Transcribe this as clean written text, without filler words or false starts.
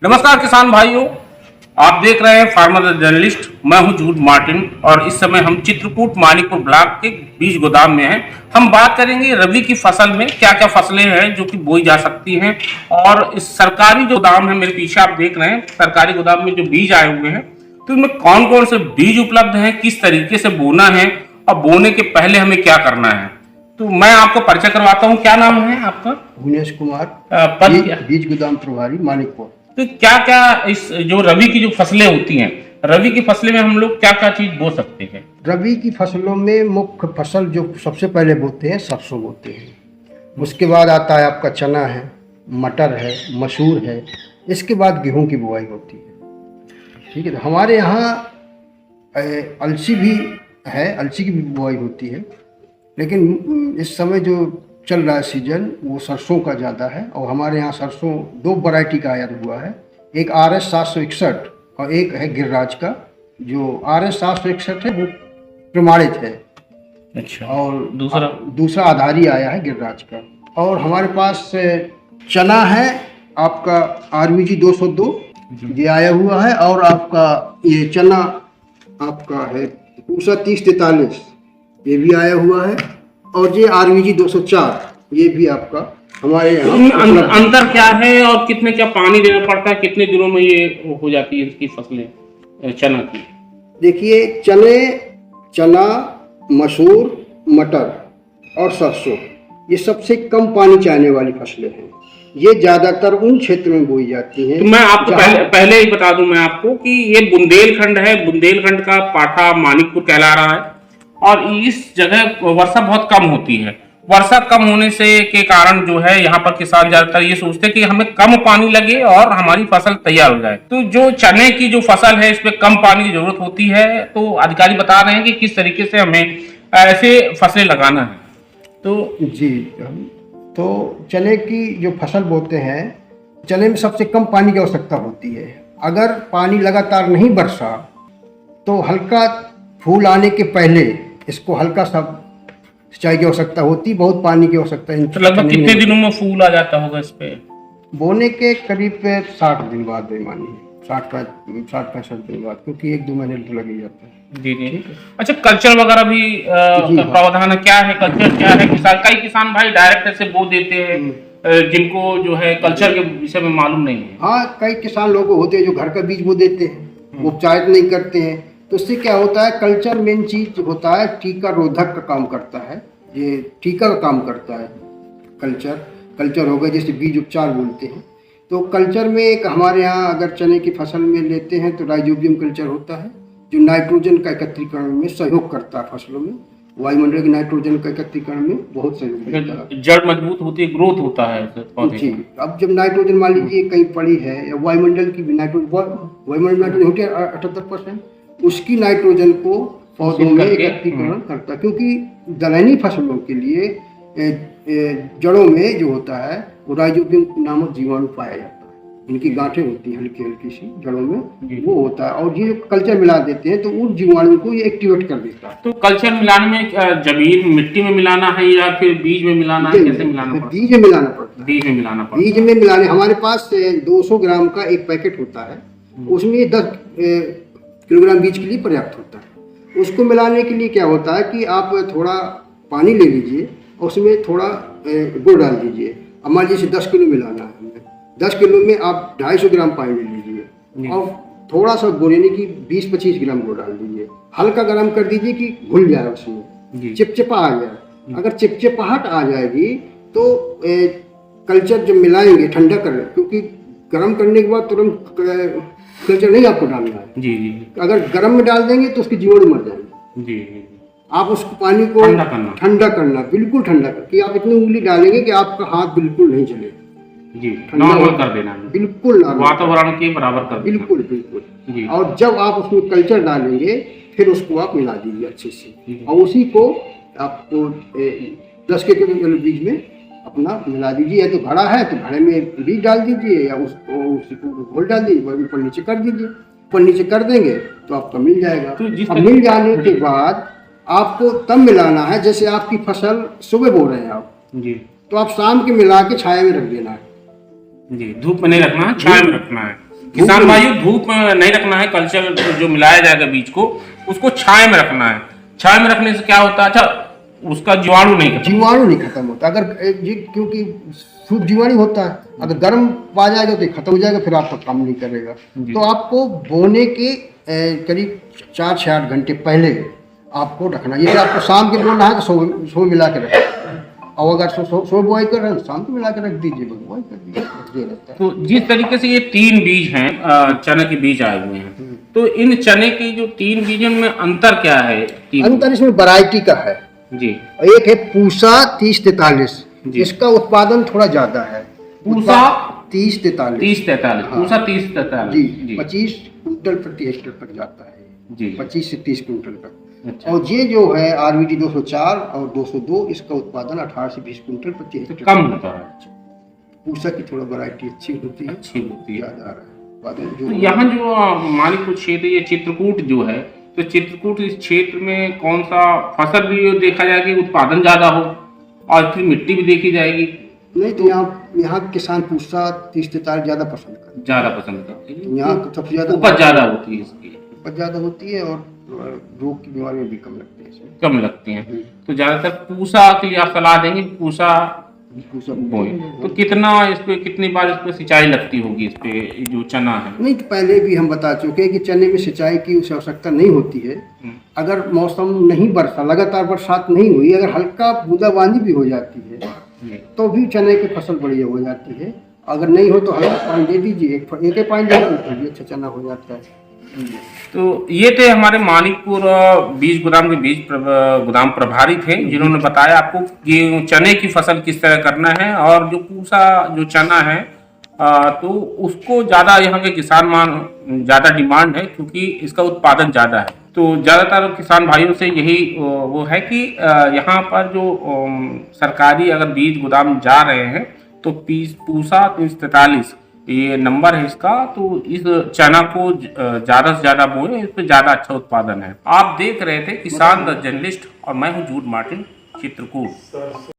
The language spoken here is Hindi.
नमस्कार किसान भाइयों, आप देख रहे हैं फार्मर जर्नलिस्ट। मैं हूं जूड मार्टिन और इस समय हम चित्रकूट मानिकपुर ब्लॉक के बीज गोदाम में हैं। हम बात करेंगे रबी की फसल में क्या क्या फसलें हैं जो कि बोई जा सकती हैं, और इस सरकारी जो गोदाम है, मेरे पीछे आप देख रहे हैं सरकारी गोदाम में जो बीज आए हुए हैं, तो इनमें कौन कौन से बीज उपलब्ध हैं, किस तरीके से बोना है और बोने के पहले हमें क्या करना है। तो मैं आपको परिचय करवाता हूँ। क्या नाम है आपका? भुवनेश कुमार, पद क्या? बीज गोदाम प्रभारी मानिकपुर। तो क्या क्या इस जो रबी की जो फसलें होती हैं, रबी की फसलें में हम लोग क्या क्या चीज बो सकते हैं? रबी की फसलों में मुख्य फसल जो सबसे पहले बोते हैं सरसों बोते हैं। उसके बाद आता है आपका चना है, मटर है, मसूर है। इसके बाद गेहूं की बुआई होती है। ठीक है, तो हमारे यहाँ अलसी भी है, अलसी की भी बुआई होती है। लेकिन इस समय जो चल रहा है सीजन वो सरसों का ज़्यादा है, और हमारे यहाँ सरसों दो वैरायटी का आयात हुआ है। एक RS 761 और एक है गिरिराज का। जो RS 761 है वो प्रमाणित है। अच्छा। और दूसरा आधारी आया है गिरिराज का। और हमारे पास चना है आपका RVG 202, ये आया हुआ है। और आपका ये चना आपका है पूसा 3043, ये भी आया हुआ है। और ये RVG 204, ये भी आपका हमारे यहाँ। अंतर क्या है और कितने क्या पानी देना पड़ता है, कितने दिनों में ये हो जाती है इसकी फसलें चना की? देखिए, चना, मसूर, मटर और सरसों, ये सबसे कम पानी चाहने वाली फसलें हैं। ये ज्यादातर उन क्षेत्र में बोई जाती हैं। तो मैं आपको पहले ही बता दूं मैं आपको कि ये बुंदेलखंड है। बुंदेलखंड का पाठा मानिकपुर कहला रहा है, और इस जगह वर्षा बहुत कम होती है। वर्षा कम होने से के कारण जो है यहाँ पर किसान ज्यादातर ये सोचते हैं कि हमें कम पानी लगे और हमारी फसल तैयार हो जाए। तो जो चने की जो फसल है, इस पे कम पानी की जरूरत होती है। तो अधिकारी बता रहे हैं कि किस तरीके से हमें ऐसे फसलें लगाना है। तो जी, तो चने की जो फसल बोते हैं, चने में सबसे कम पानी की आवश्यकता होती है। अगर पानी लगातार नहीं बरसा तो हल्का फूल आने के पहले इसको हल्का सा सिंचाई की आवश्यकता होती, बहुत पानी की आवश्यकता है। तो लगभग कितने दिनों में फूल आ जाता होगा इस पे? बोने के करीब 60 दिन बाद बेमानी, 60-65 दिन बाद, क्योंकि 1-2 महीने तो लग ही जाता है। जी जी। अच्छा, कल्चर वगैरह भी प्रावधान है? क्या है कल्चर, क्या है? कई किसान भाई डायरेक्ट ऐसे बो देते हैं जिनको जो है कल्चर के विषय में मालूम नहीं है। हाँ, कई किसान लोग होते हैं जो घर का बीज बो देते हैं, वो उपचारित नहीं करते हैं। तो इससे क्या होता है, कल्चर मेन चीज होता है, टीका रोधक का काम करता है। ये टीका का काम करता है। कल्चर हो गया, जैसे बीज उपचार बोलते हैं। तो कल्चर में एक हमारे यहाँ अगर चने की फसल में लेते हैं तो राइजोबियम कल्चर होता है, जो नाइट्रोजन का एकत्रीकरण में सहयोग करता है। फसलों में वायुमंडल के नाइट्रोजन का एकत्रीकरण में बहुत सहयोग करता है। जड़ मजबूत होती है, ग्रोथ होता है जी। अब जब नाइट्रोजन मान लीजिए कहीं पड़ी है, या वायुमंडल की नाइट्रोजन होती है 78%, उसकी नाइट्रोजन को पौधों में एकत्रीकरण करता है। क्योंकि दलहनी फसलों के लिए जड़ों में जो होता है वो राइजोबियम नामक जीवाणु पाया जाता है। इनकी गांठें होती हैं हल्की हल्की सी जड़ों में, वो होता है। और ये कल्चर मिला देते हैं तो उन जीवाणु को ये एक्टिवेट कर देता है। तो कल्चर मिलाने में जमीन मिट्टी में मिलाना है या फिर बीज में मिलाना है? कैसे मिलाना पड़ता है? बीज में मिलाना पड़ता है। बीज में मिलाना पड़ता है। बीज में मिलाने हमारे पास 200 ग्राम का एक पैकेट होता है, उसमें 10 किलोग्राम बीज के लिए पर्याप्त होता है। उसको मिलाने के लिए क्या होता है कि आप थोड़ा पानी ले लीजिए और उसमें थोड़ा गुड़ डाल दीजिए। अब मान लीजिए 10 किलो मिलाना है हमें, 10 किलो में आप 250 ग्राम पानी ले लीजिए और थोड़ा सा गुड़ यानी कि 20-25 ग्राम गुड़ डाल दीजिए। हल्का गर्म कर दीजिए कि घुल जाए, उसमें चिपचिपा आ जाए। अगर चिपचिपाहट आ जाएगी तो कल्चर जब मिलाएंगे ठंडा कर, क्योंकि गर्म करने के बाद तुरंत कल्चर नहीं आपको डालना है। जी जी। अगर गर्म में डाल देंगे तो उसकी जीवाणु मर जाएंगे। जी जी। आप उसको पानी को ठंडा करना, बिल्कुल ठंडा कर, कि आप इतनी उंगली डालेंगे कि आपका हाथ बिल्कुल नहीं चले। जी, नॉर्मल कर देना, बिल्कुल वातावरण के बराबर कर देना। बिल्कुल। और जब आप उसमें कल्चर डालेंगे फिर उसको आप मिला दीजिए अच्छे से, और उसी को आपको 10 के बीज में अपना मिला दीजिए। या तो घड़ा है तो घड़े में बीज डाल दीजिए, या उसी को घोल डाल दीजिए, ऊपर नीचे कर दीजिए। ऊपर नीचे कर देंगे तो आपका मिल जाएगा। तो मिल जाने के बाद आपको तब मिलाना है, जैसे आपकी फसल सुबह बो रहे हैं आप जी, तो आप शाम के मिला के छाया में रख देना है। जी, धूप में नहीं रखना है, छाया में रखना है। किसान भाइयों धूप में नहीं रखना है, कल्चर जो मिलाया जाएगा बीज को उसको छाया में रखना है। छाया में रखने से क्या होता है, अच्छा उसका जीवाणु नहीं खत्म। जीवाणु नहीं खत्म होता, अगर क्योंकि शुद्ध जीवाणु होता है, अगर गर्म पा जाएगा तो ये खत्म हो जाएगा, फिर आपका काम नहीं करेगा। तो आपको बोने के करीब 4 से 8 घंटे पहले आपको रखना। जैसे आपको शाम के बोना है तो सुबह मिला के रखें, और अगर सुबह बुआई कर रहे हैं तो शाम को मिला के रख दीजिए, बुआई कर दीजिए। तो जिस तरीके से ये 3 बीज हैं, चने के बीज आए हुए हैं, तो इन चने के जो 3 बीजों में अंतर क्या है? अंतर इसमें वैरायटी का है जी। एक है पूसा 3043, इसका उत्पादन थोड़ा ज्यादा है। पूसा 3043 पूसा 3043 जी 25 कुंटल प्रति हेक्टेयर तक जाता है जी, 25 से 30 कुंटल तक। अच्छा। और ये जो है RVD 204 और 202, इसका उत्पादन 18 से 20 कुंटल प्रति हेक्टेयर कम होता है। पूसा की थोड़ा वैरायटी अच्छी होती है, ज्यादा है उत्पादन। तो यहाँ जो मानिकपुर क्षेत्र, ये चित्रकूट जो है, तो चित्रकूट इस क्षेत्र में कौन सा फसल भी देखा जाएगा कि उत्पादन ज्यादा हो, और फिर मिट्टी भी देखी जाएगी? नहीं तो यहाँ किसान पूसा 3043 ज्यादा पसंद करते हैं। यहाँ सबसे ज्यादा उपज ज्यादा होती है, इसकी उपज ज्यादा होती है, और रोग की बीमारियां भी कम लगती है इसमें। कम लगती हैं। तो ज्यादातर पूसा के लिए आप सलाह देंगे, पूसा बोए तो कितना इस पे, कितनी बार इस पे सिंचाई लगती होगी, इस पे जो चना है? नहीं तो पहले भी हम बता चुके हैं कि चने में सिंचाई की उसे आवश्यकता नहीं होती है। अगर मौसम नहीं बरसा, लगातार बरसात नहीं हुई, अगर हल्का बूंदाबांदी भी हो जाती है तो भी चने की फसल बढ़िया हो जाती है। अगर नहीं हो तो हल्का पानी दे दीजिए, एक पानी दे दीजिए, तो भी अच्छा चना हो जाता है। तो ये थे हमारे मानिकपुर बीज गोदाम के गोदाम प्रभारी थे, जिन्होंने बताया आपको कि चने की फसल किस तरह करना है, और जो पूसा जो चना है तो उसको ज़्यादा यहाँ के किसान ज़्यादा डिमांड है, क्योंकि इसका उत्पादन ज़्यादा है। तो ज़्यादातर किसान भाइयों से यही वो है कि यहाँ पर जो सरकारी अगर बीज गोदाम जा रहे हैं तो पूसा 3043 ये नंबर है इसका, तो इस चना को ज़्यादा से ज़्यादा बोए, इस पर ज़्यादा अच्छा उत्पादन है। आप देख रहे थे किसान द जर्नलिस्ट, और मैं हूँ जूड मार्टिन, चित्रकूट।